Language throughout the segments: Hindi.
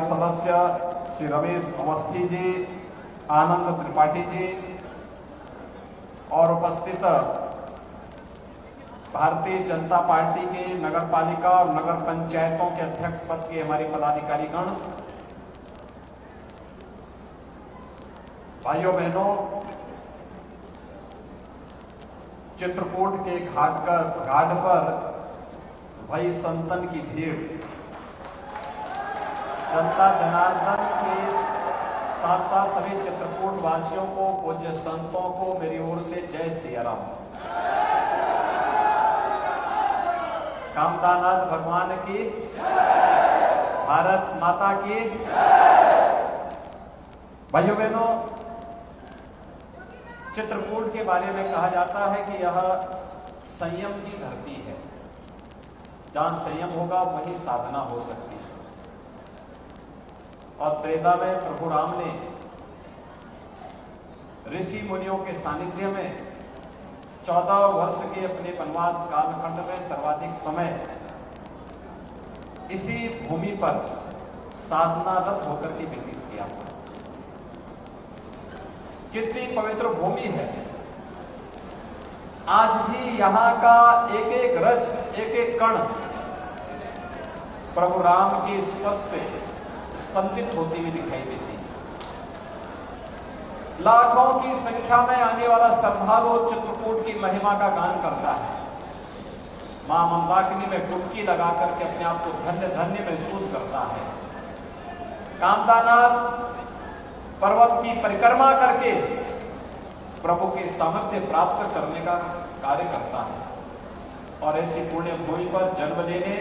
सदस्य श्री रमेश अवस्थी जी, आनंद त्रिपाठी जी और उपस्थित भारतीय जनता पार्टी के नगर पालिका और नगर पंचायतों के अध्यक्ष पद के हमारे पदाधिकारीगण, भाइयों बहनों, चित्रकूट के घाट पर भाई संतन की भीड़, जनता जनार्दन के साथ साथ सभी चित्रकूट वासियों को, पूज्य संतों को मेरी ओर से जय सिया राम। कामदानाथ भगवान की, भारत माता की। भाइयों बहनों, चित्रकूट के बारे में कहा जाता है कि यह संयम की धरती है। जहां संयम होगा वहीं साधना हो सकती है। और त्रेता में प्रभु राम ने ऋषि मुनियों के सानिध्य में 14 वर्ष के अपने वनवास कालखंड में सर्वाधिक समय इसी भूमि पर साधनारत होकर के व्यतीत किया था। कितनी पवित्र भूमि है। आज भी यहां का एक एक रज, एक एक कण प्रभु राम के स्पर्श से स्पंदित होती हुई दिखाई देती है। लाखों की संख्या में आने वाला श्रद्धालु चित्रकूट की महिमा का गान करता है। मां मंदाकिनी में डुबकी लगा करके अपने आप को धन्य धन्य महसूस करता है। कामदानाथ पर्वत की परिक्रमा करके प्रभु के सामर्थ्य प्राप्त करने का कार्य करता है। और ऐसी पुण्य भूमि पर जन्म लेने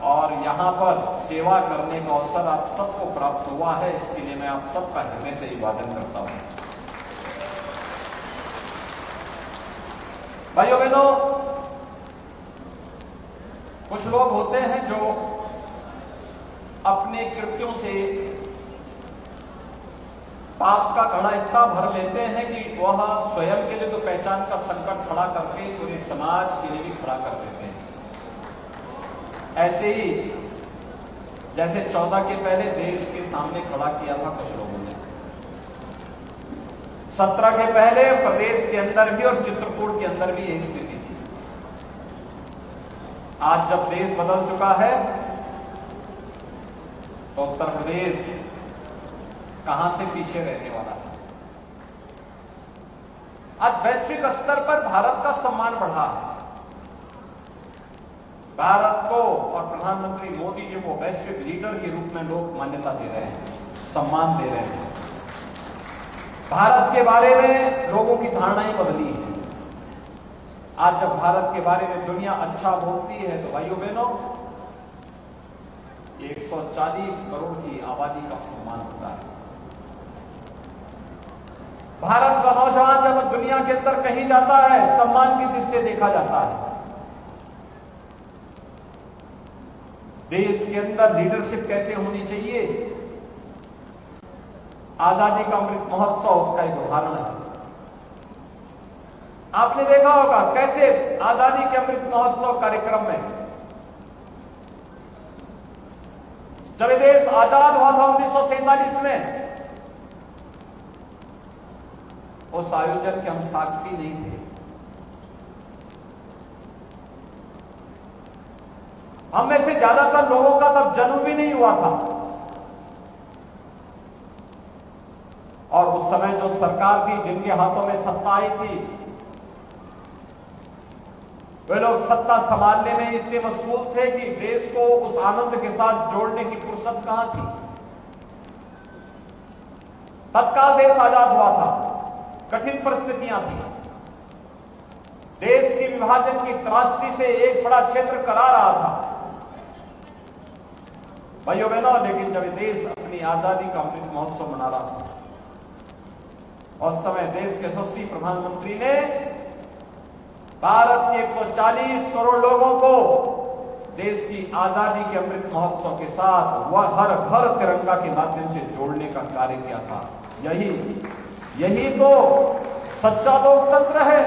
और यहां पर सेवा करने का अवसर आप सबको प्राप्त हुआ है। इसके लिए मैं आप सबका हृदय से अभिवादन करता हूं। भाइयों बहनों, कुछ लोग होते हैं जो अपने कृत्यों से पाप का घड़ा इतना भर लेते हैं कि वह स्वयं के लिए तो पहचान का संकट खड़ा करके पूरे समाज के लिए भी खड़ा कर देते हैं। ऐसे ही जैसे 14 के पहले देश के सामने खड़ा किया था कुछ लोगों ने, 17 के पहले प्रदेश के अंदर भी और चित्रकूट के अंदर भी यही स्थिति थी। आज जब देश बदल चुका है तो उत्तर प्रदेश कहां से पीछे रहने वाला है। आज वैश्विक स्तर पर भारत का सम्मान बढ़ा है। भारत को और प्रधानमंत्री मोदी जी को वैश्विक लीडर के रूप में लोग मान्यता दे रहे हैं, सम्मान दे रहे हैं। भारत के बारे में लोगों की धारणाएं बदली है। आज जब भारत के बारे में दुनिया अच्छा बोलती है तो भाइयों बहनों, 140 करोड़ की आबादी का सम्मान होता है। भारत का नौजवान जब दुनिया के अंदर कहीं जाता है, सम्मान की दृष्टि से देखा जाता है। देश के अंदर लीडरशिप कैसे होनी चाहिए, आजादी का अमृत महोत्सव उसका एक उदाहरण है। आपने देखा होगा कैसे आजादी के अमृत महोत्सव कार्यक्रम में जब ये देश आजाद हुआ था 1947 में, उस आयोजन के हम साक्षी नहीं थे। हम में से ज्यादातर लोगों का तब जन्म भी नहीं हुआ था। और उस समय जो सरकार थी, जिनके हाथों में सत्ता आई थी, वे लोग सत्ता संभालने में इतने मशगूल थे कि देश को उस आनंद के साथ जोड़ने की फुर्सत कहां थी। तत्काल देश आजाद हुआ था, कठिन परिस्थितियां थी। देश की विभाजन की त्रासदी से एक बड़ा क्षेत्र करा रहा था। भाइयों बहनों, लेकिन जब देश अपनी आजादी का अमृत महोत्सव मना रहा था, उस समय देश के यशस्वी प्रधानमंत्री ने भारत के 140 करोड़ लोगों को देश की आजादी के अमृत महोत्सव के साथ वह हर घर तिरंगा के माध्यम से जोड़ने का कार्य किया था। यही तो सच्चा लोकतंत्र है,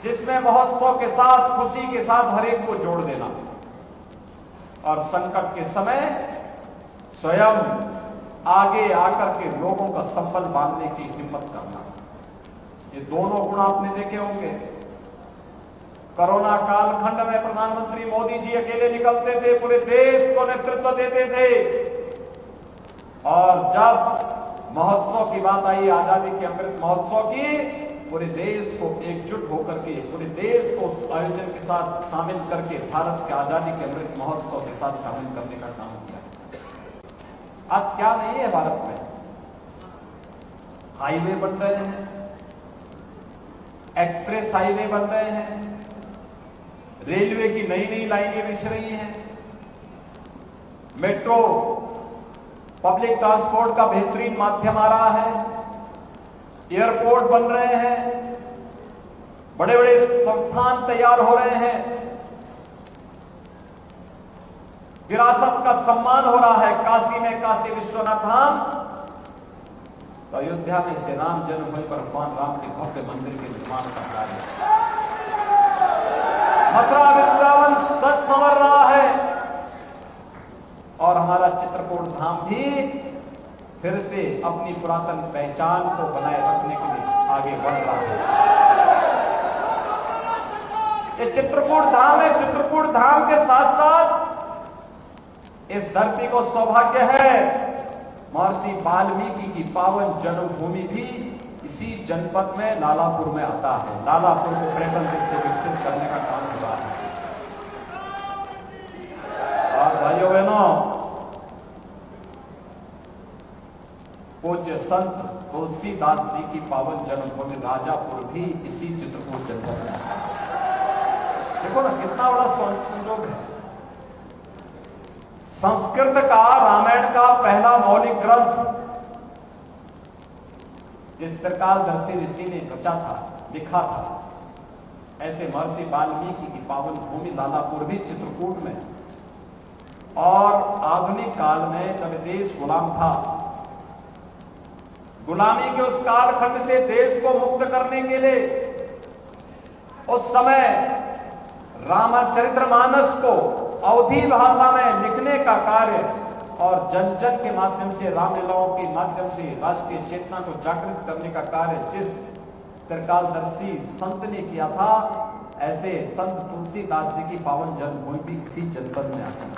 जिसमें महोत्सव के साथ, खुशी के साथ हर एक को जोड़ देना। और संकट के समय स्वयं आगे आकर के लोगों का संबल बांधने की हिम्मत करना, ये दोनों गुण आपने देखे होंगे। कोरोना कालखंड में प्रधानमंत्री मोदी जी अकेले निकलते थे, पूरे देश को नेतृत्व देते थे, और जब महोत्सव की बात आई, आजादी के अमृत महोत्सव की, पूरे देश को एकजुट होकर के, पूरे देश को आयोजन के साथ शामिल करके भारत के आजादी के अमृत महोत्सव के साथ शामिल करने का काम किया। आज क्या नहीं है भारत में? हाईवे बन रहे हैं, एक्सप्रेस हाईवे बन रहे हैं, रेलवे की नई नई लाइनें बिछ रही हैं, मेट्रो पब्लिक ट्रांसपोर्ट का बेहतरीन माध्यम आ रहा है, एयरपोर्ट बन रहे हैं, बड़े बड़े संस्थान तैयार हो रहे हैं, विरासत का सम्मान हो रहा है। काशी में काशी विश्वनाथ धाम, तो अयोध्या में श्री राम जन्मभूमि पर भगवान राम के भव्य मंदिर के निर्माण का कार्य, मथुरा वृंदावन सच संवर रहा है, और हमारा चित्रकूट धाम भी फिर से अपनी पुरातन पहचान को बनाए रखने के लिए आगे बढ़ रहा है। ये चित्रकूट धाम है, चित्रकूट धाम के साथ साथ इस धरती को सौभाग्य है, महर्षि वाल्मीकि की पावन जन्मभूमि भी इसी जनपद में लालापुर में आता है। लालापुर को पर्यटन से विकसित करने का काम हो रहा है। और भाइयों बहनों, पूज्य संत तुलसीदास जी की पावन जन्मभूमि राजापुर भी इसी चित्रकूट जनपद में आता है। देखो ना कितना बड़ा संयोग है। संस्कृत का रामायण का पहला मौलिक ग्रंथ जिस त्रिकालदर्शी ऋषि ने रचा था, लिखा था, ऐसे महर्षि वाल्मीकि की पावन भूमि लालापुर भी चित्रकूट में। और आधुनिक काल में जब देश गुलाम था, गुलामी के उस कालखंड से देश को मुक्त करने के लिए उस समय रामचरितमानस को अवधी भाषा में लिखने का कार्य और जन जन के माध्यम से, रामलीलाओं के माध्यम से राष्ट्रीय चेतना को जागृत करने का कार्य जिस त्रिकालदर्शी संत ने किया था, ऐसे संत तुलसीदास जी की पावन जन्मभूमि भी इसी जनपद में आती है।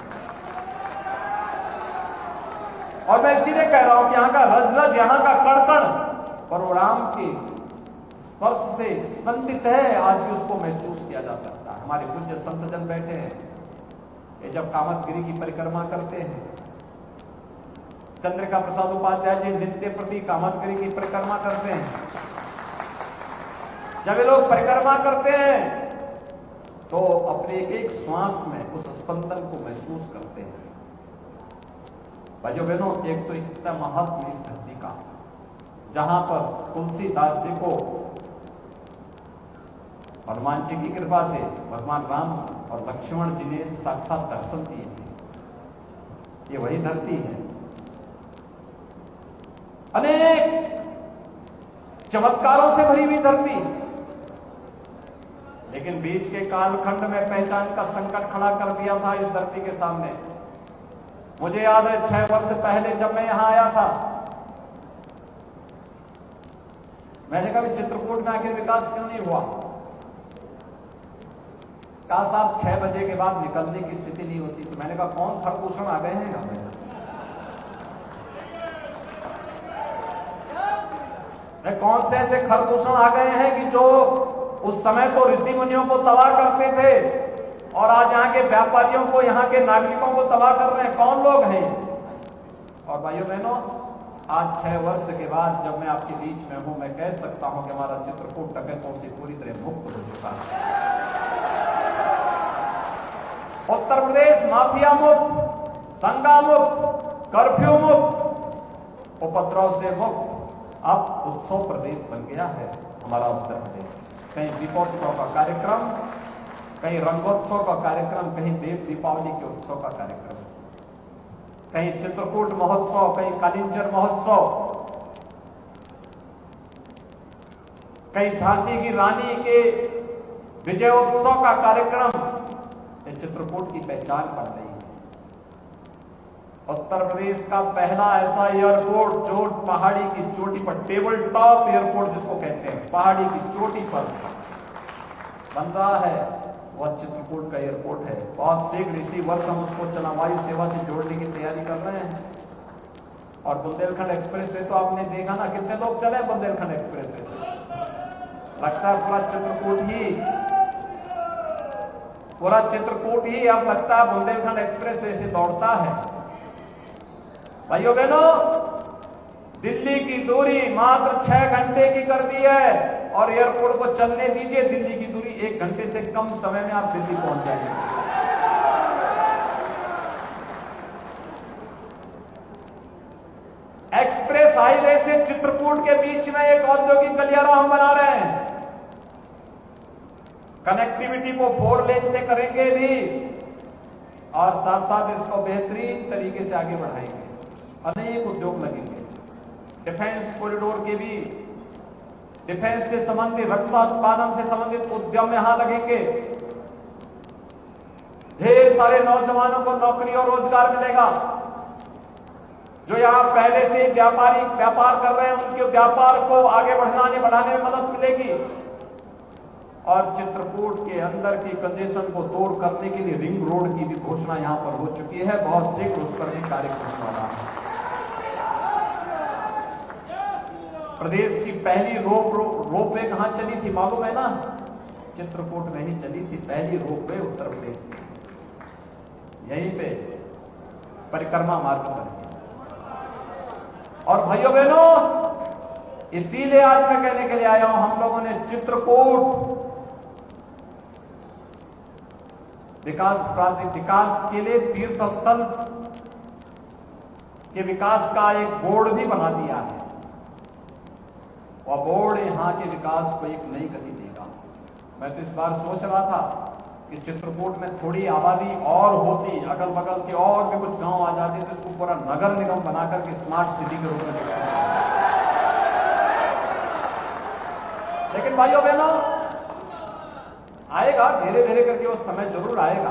और मैं इसीलिए कह रहा हूं कि यहां का रज रज, यहां का कण कण परशुराम के स्पर्श से स्पंदित है। आज भी उसको महसूस किया जा सकता है। हमारे पूज्य संत जन बैठे हैं, ये जब कामतगिरी की परिक्रमा करते हैं, चंद्रिका प्रसाद उपाध्याय जी नित्य प्रति कामतगिरी की परिक्रमा करते हैं। जब ये लोग परिक्रमा करते हैं तो अपने एक एक श्वास में उस स्पंदन को महसूस करते हैं। भाइयों बहनों, एक तो इतना महत्व इस धरती का, जहां पर तुलसीदास जी को हनुमान जी की कृपा से भगवान राम और लक्ष्मण जी ने साक्षात दर्शन दिए थे। ये वही धरती है। अनेक चमत्कारों से भरी हुई धरती, लेकिन बीच के कालखंड में पहचान का संकट खड़ा कर दिया था इस धरती के सामने। मुझे याद है 6 वर्ष पहले जब मैं यहां आया था, मैंने कहा चित्रकूट में आखिर विकास क्यों नहीं हुआ? कहा साहब 6 बजे के बाद निकलने की स्थिति नहीं होती। तो मैंने कहा कौन खरदूषण आ गए हैं गांव में? कौन से ऐसे खरदूषण आ गए हैं कि जो उस समय तो ऋषि मुनियों को तबाह करते थे और आज यहां के व्यापारियों को, यहां के नागरिकों को तबाह कर रहे हैं? कौन लोग हैं? और भाइयों बहनों, आज 6 वर्ष के बाद जब मैं आपके बीच में हूं, मैं कह सकता हूं कि हमारा चित्रकूट डकैतों से पूरी तरह मुक्त हो चुका है। उत्तर प्रदेश माफिया मुक्त, दंगा मुक्त, कर्फ्यू मुक्त, उपद्रव से मुक्त, अब उत्सव प्रदेश बन गया है हमारा उत्तर प्रदेश। कहीं दीपोत्सव का कार्यक्रम, कहीं रंगोत्सव का कार्यक्रम, कहीं देव दीपावली के उत्सव का कार्यक्रम, कहीं चित्रकूट महोत्सव, कहीं कालिंचर महोत्सव, कहीं झांसी की रानी के विजयोत्सव का कार्यक्रम। चित्रकूट की पहचान बन रही है। उत्तर प्रदेश का पहला ऐसा एयरपोर्ट जो पहाड़ी की चोटी पर, टेबल टॉप एयरपोर्ट जिसको कहते हैं, पहाड़ी की चोटी पर बन रहा है, वह चित्रकूट का एयरपोर्ट है। बहुत शीघ्र इसी वर्ष हम उसको चला वायु सेवा से जोड़ने की तैयारी कर रहे हैं। और बुंदेलखंड एक्सप्रेस वे तो आपने देखा ना, कितने लोग चले बुंदेलखंड एक्सप्रेस वे, लगता है पूरा चित्रकूट ही अब लगता है बुंदेलखंड एक्सप्रेस वे से दौड़ता है। भाइयों बहनों, दिल्ली की दूरी मात्र 6 घंटे की कर दी है और एयरपोर्ट को चलने दीजिए, दिल्ली की दूरी 1 घंटे से कम समय में आप दिल्ली पहुंच जाएंगे। एक्सप्रेस हाईवे से चित्रकूट के बीच में एक औद्योगिक गलियारा हम बना रहे हैं। कनेक्टिविटी को 4 लेन से करेंगे भी और साथ साथ इसको बेहतरीन तरीके से आगे बढ़ाएंगे। अनेक उद्योग लगेंगे, डिफेंस कॉरिडोर के भी, डिफेंस से संबंधित, रक्षा उत्पादन से संबंधित उद्यम यहां लगेंगे। ढेर सारे नौजवानों को नौकरी और रोजगार मिलेगा। जो यहां पहले से व्यापार कर रहे हैं, उनके व्यापार को आगे बढ़ाने में मदद मिलेगी। और चित्रकूट के अंदर की कंजेशन को दूर करने के लिए रिंग रोड की भी घोषणा यहां पर हो चुकी है। बहुत शीघ्र उस पर भी कार्य होने वाला है। प्रदेश की पहली रोपवे कहां चली थी मालूम है ना? चित्रकूट में ही चली थी पहली रोपवे उत्तर प्रदेश की, यहीं पे परिक्रमा मार्ग पर। और भाइयों बहनों, इसीलिए आज मैं कहने के लिए आया हूं, हम लोगों ने चित्रकूट विकास के लिए तीर्थ स्थल के विकास का एक बोर्ड भी बना दिया है। वह बोर्ड यहां के विकास को एक नई गति देगा। मैं तो इस बार सोच रहा था कि चित्रकूट में थोड़ी आबादी और होती, अगल बगल के और भी कुछ गांव आ जाते तो इसको पूरा नगर निगम बनाकर के स्मार्ट सिटी के रूप में देखा। लेकिन भाइयों बहनों, आएगा धीरे धीरे करके वो समय जरूर आएगा।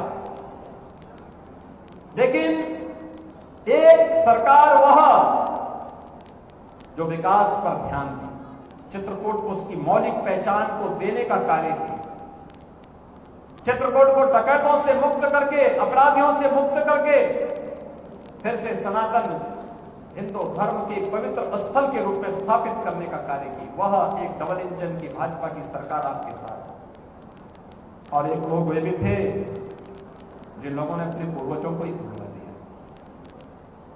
लेकिन एक सरकार वह जो विकास पर ध्यान दे, चित्रकूट को उसकी मौलिक पहचान को देने का कार्य किया। चित्रकूट को डकैतों से मुक्त करके, अपराधियों से मुक्त करके फिर से सनातन हिंदू धर्म के एक पवित्र स्थल के रूप में स्थापित करने का कार्य की। वह एक डबल इंजन की भाजपा की सरकार आपके साथ। और एक लोग वे भी थे जिन लोगों ने अपने पूर्वजों को ही भुलवा दिया।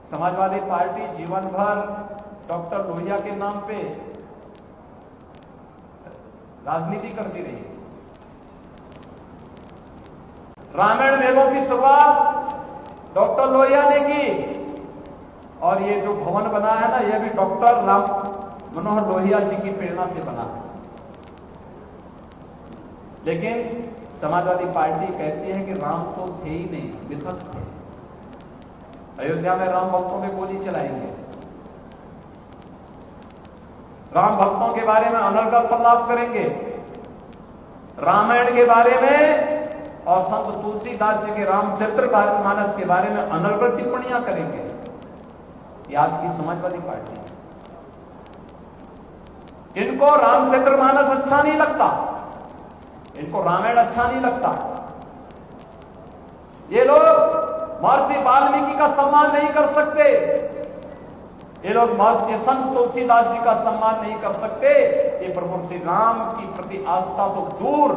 समाजवादी पार्टी जीवन भर डॉक्टर लोहिया के नाम पे राजनीति करती रही। रामायण मेलों की शुरुआत डॉक्टर लोहिया ने की और ये जो भवन बना है ना, यह भी डॉक्टर राम मनोहर लोहिया जी की प्रेरणा से बना है। लेकिन समाजवादी पार्टी कहती है कि राम तो थे ही नहीं, विधक थे। अयोध्या में राम भक्तों में गोली चलाएंगे, राम भक्तों के बारे में अनर्गल प्रलाप करेंगे, रामायण के बारे में और संत तुलसीदास जी के रामचरितमानस के बारे में अनर्गल टिप्पणियां करेंगे। ये आज की समाजवादी पार्टी है। इनको रामचरितमानस अच्छा नहीं लगता, इनको रामायण अच्छा नहीं लगता। ये लोग महर्षि वाल्मीकि का सम्मान नहीं कर सकते, ये लोग महर्षि संत तुलसीदास जी का सम्मान नहीं कर सकते। ये प्रभु श्री राम की प्रति आस्था तो दूर,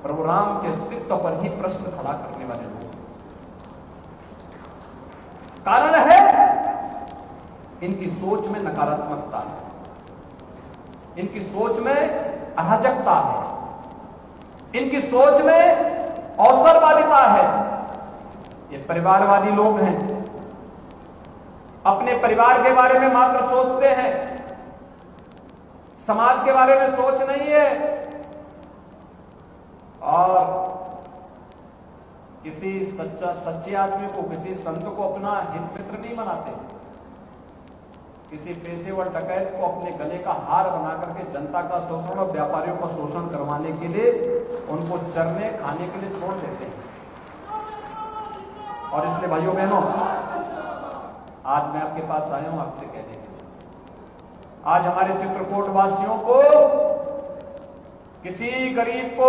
प्रभु राम के अस्तित्व पर ही प्रश्न खड़ा करने वाले लोग। कारण है इनकी सोच में नकारात्मकता है, इनकी सोच में अराजकता है, इनकी सोच में अवसरवादिता है। ये परिवारवादी लोग हैं, अपने परिवार के बारे में मात्र सोचते हैं, समाज के बारे में सोच नहीं है। और किसी सच्चे आदमी को, किसी संत को अपना हित मित्र नहीं बनाते। किसी पेशेवर डकैत को अपने गले का हार बना करके जनता का शोषण और व्यापारियों का शोषण करवाने के लिए उनको चरने खाने के लिए छोड़ देते हैं। और इसलिए भाइयों बहनों, आज मैं आपके पास आया हूं आपसे कहने के लिए, आज हमारे चित्रकूट वासियों को, किसी गरीब को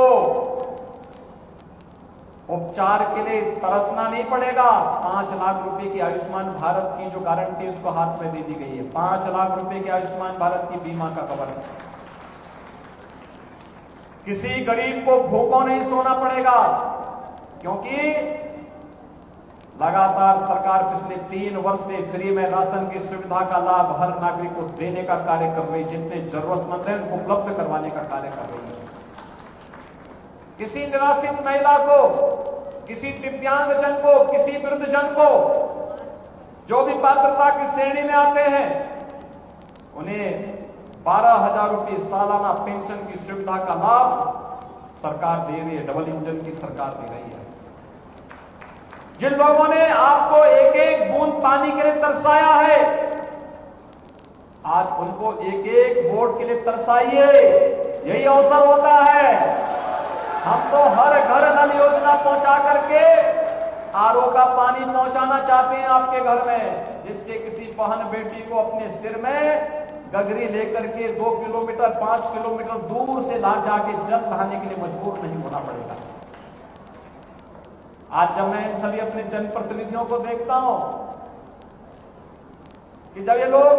उपचार के लिए तरसना नहीं पड़ेगा। 5 लाख रुपए की आयुष्मान भारत की जो गारंटी उसको हाथ में दे दी गई है। 5 लाख रुपए की आयुष्मान भारत की बीमा का कवर है। किसी गरीब को भूखों नहीं सोना पड़ेगा, क्योंकि लगातार सरकार पिछले 3 वर्ष से फ्री में राशन की सुविधा का लाभ हर नागरिक को देने का कार्य कर रही है। जितने जरूरतमंद हैं उनको उपलब्ध करवाने का कार्य कर रही है। किसी निराश्रित महिला को, किसी दिव्यांगजन को, किसी वृद्धजन को, जो भी पात्रता की श्रेणी में आते हैं, उन्हें 12,000 रुपये सालाना पेंशन की सुविधा का लाभ सरकार दे रही है। डबल इंजन की सरकार दे रही है। जिन लोगों ने आपको एक एक बूंद पानी के लिए तरसाया है, आज उनको एक एक वोट के लिए तरसाइए। यही अवसर होता है। हम तो हर घर नल योजना पहुंचा करके आरओ का पानी पहुंचाना चाहते हैं आपके घर में, जिससे किसी बहन बेटी को अपने सिर में गगरी लेकर के 2 किलोमीटर 5 किलोमीटर दूर से ला जाके जल लाने के लिए मजबूर नहीं होना पड़ेगा। आज जब मैं इन सभी अपने जनप्रतिनिधियों को देखता हूं कि जब ये लोग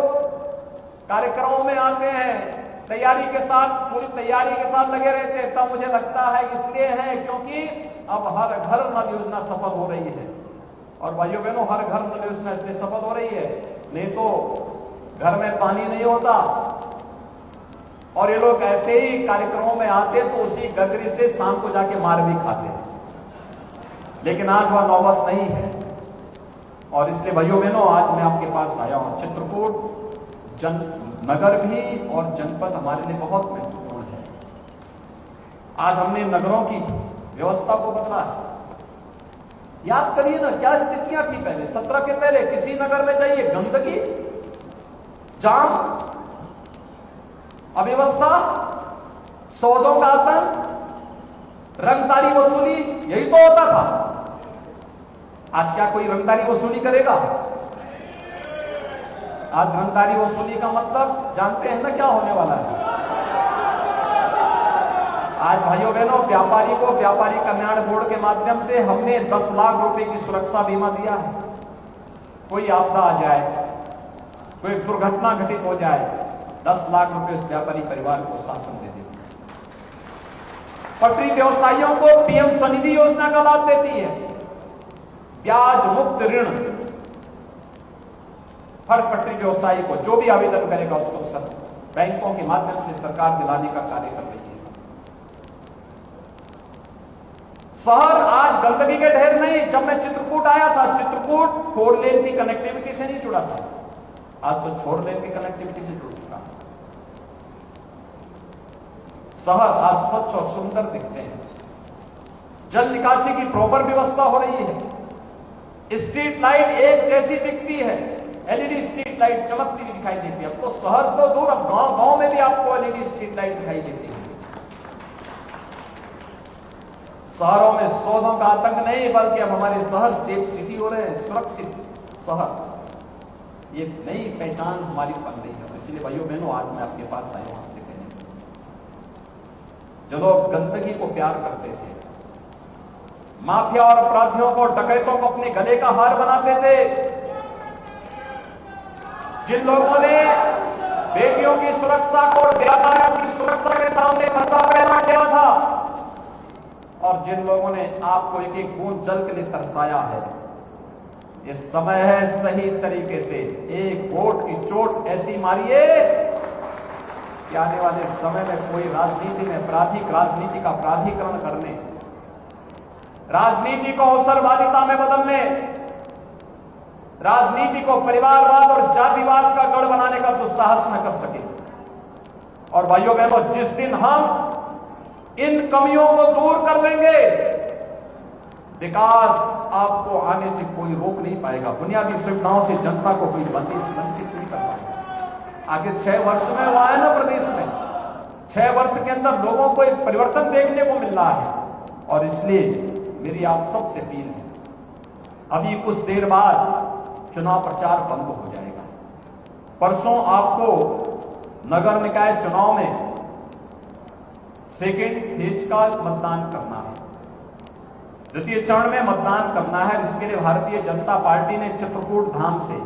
कार्यक्रमों में आते हैं, तैयारी के साथ, पूरी तैयारी के साथ लगे रहते हैं, तब मुझे लगता है इसलिए है क्योंकि अब हर घर नल योजना सफल हो रही है। और भाइयों बहनों, हर घर नल योजना इसलिए सफल हो रही है, नहीं तो घर में पानी नहीं होता और ये लोग ऐसे ही कार्यक्रमों में आते तो उसी गगरी से शाम को जाके मार भी खाते। लेकिन आज वह नौबत नहीं है। और इसलिए भाइयों बहनों, आज मैं आपके पास आया हूं। चित्रकूट नगर भी और जनपद हमारे लिए बहुत महत्वपूर्ण है। आज हमने नगरों की व्यवस्था को बदला है। याद करिए ना, क्या स्थितियां थी पहले। 17 के पहले किसी नगर में जाइए, गंदगी, जाम, अव्यवस्था, सौदों का आतंक, रंगदारी वसूली, यही तो होता था। आज क्या कोई रंगदारी वसूली करेगा? आज रंगदारी वसूली का मतलब जानते हैं ना क्या होने वाला है। आज भाइयों बहनों, व्यापारी को व्यापारी कल्याण बोर्ड के माध्यम से हमने 10 लाख रुपए की सुरक्षा बीमा दिया है। कोई आपदा आ जाए, कोई दुर्घटना घटित हो जाए, 10 लाख रुपए उस व्यापारी परिवार को शासन दे देती है। पटरी व्यवसायियों को पीएम स्वनिधि योजना का लाभ देती है। ब्याज मुक्त ऋण हर पटरी व्यवसायी को, जो भी आवेदन करेगा उसको बैंकों के माध्यम से सरकार दिलाने का कार्य कर रही है। शहर आज गंदगी के ढेर नहीं। जब मैं चित्रकूट आया था, चित्रकूट 4 लेन की कनेक्टिविटी से नहीं जुड़ा था, आज तो 4 लेन की कनेक्टिविटी से जुड़ चुका है। शहर आज स्वच्छ और सुंदर दिखते हैं। जल निकासी की प्रॉपर व्यवस्था हो रही है। स्ट्रीट लाइट एक जैसी दिखती है। एलईडी स्ट्रीट लाइट चमकती हुई दिखाई देती है। अब तो शहर तो दूर, अब गांव में भी आपको एलईडी स्ट्रीट लाइट दिखाई देती है। शहरों में सौदों का आतंक नहीं, बल्कि अब हमारे शहर सेफ सिटी हो रहे हैं, सुरक्षित शहर। ये नई पहचान हमारी बन रही है। इसलिए भाइयों बहनों, आज मैं आपके पास आया हूं आपसे कहने, जो लोग गंदगी को प्यार करते थे, माफिया और अपराधियों को, डकैतों को अपने गले का हार बनाते थे, जिन लोगों ने बेटियों की सुरक्षा को, व्यापारियों की सुरक्षा के सामने पर्दा पैदा किया था, और जिन लोगों ने आपको एक एक बूंद जल के लिए तरसाया है, ये समय है सही तरीके से एक वोट की चोट ऐसी मारिए कि आने वाले समय में कोई राजनीति में आपराधिक राजनीति का प्राधिकरण करने, राजनीति को अवसरवादिता में बदलने, राजनीति को परिवारवाद और जातिवाद का गढ़ बनाने का दुस्साहस न कर सके। और भाइयों बहनों, जिस दिन हम इन कमियों को दूर कर लेंगे, विकास आपको आने से कोई रोक नहीं पाएगा। बुनियादी सुविधाओं से जनता को कोई वंचित नहीं कर पाएगा। आखिर 6 वर्ष में हुआ है ना प्रदेश में, 6 वर्ष के अंदर लोगों को एक परिवर्तन देखने को मिल रहा है। और इसलिए मेरी आप सबसे अपील है, अभी कुछ देर बाद चुनाव प्रचार बंद हो जाएगा। परसों आपको नगर निकाय चुनाव में सेकेंड फेज का मतदान करना है, द्वितीय चरण में मतदान करना है, जिसके लिए भारतीय जनता पार्टी ने चित्रकूट धाम से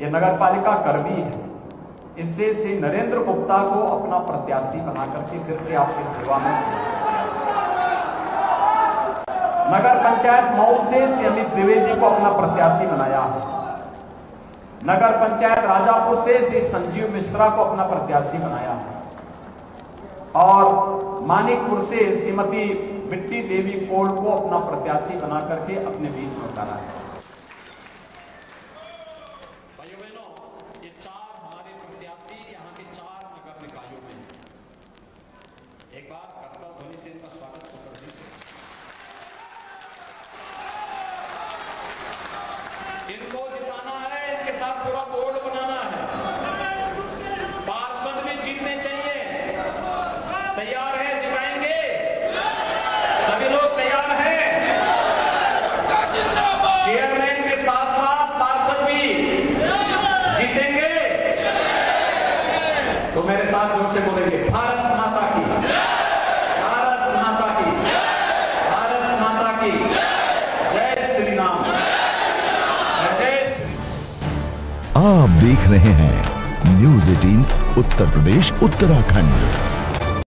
यह नगर पालिका कर भी है। इससे श्री नरेंद्र गुप्ता को अपना प्रत्याशी बना करके फिर से आपकी सेवा में, नगर पंचायत मऊ से श्री अमित द्विवेदी को अपना प्रत्याशी बनाया है, नगर पंचायत राजापुर से श्री संजीव मिश्रा को अपना प्रत्याशी बनाया है और मानिकपुर से श्रीमती मिट्टी देवी कोल को अपना प्रत्याशी बना करके अपने बीच में उतारा है। भाइयों बहनों, ये 4 हमारे प्रत्याशी यहां के 4 नगर निकायों में हैं। एक बार करतल ध्वनि से इनका स्वागत कर दें। इनको जिताना है, इनके साथ पूरा बोर्ड बनाना है, पार्षद भी जीतने चाहिए। तैयार है? जिताएंगे? सभी लोग तैयार हैं? चेयरमैन के साथ साथ पार्षद भी जीतेंगे? तो मेरे साथ जोर से बोलेंगे, भारत माता की, भारत माता की, भारत माता की जय श्री राम, जय श्री। आप देख रहे हैं न्यूज़ 18 उत्तर प्रदेश उत्तराखंड।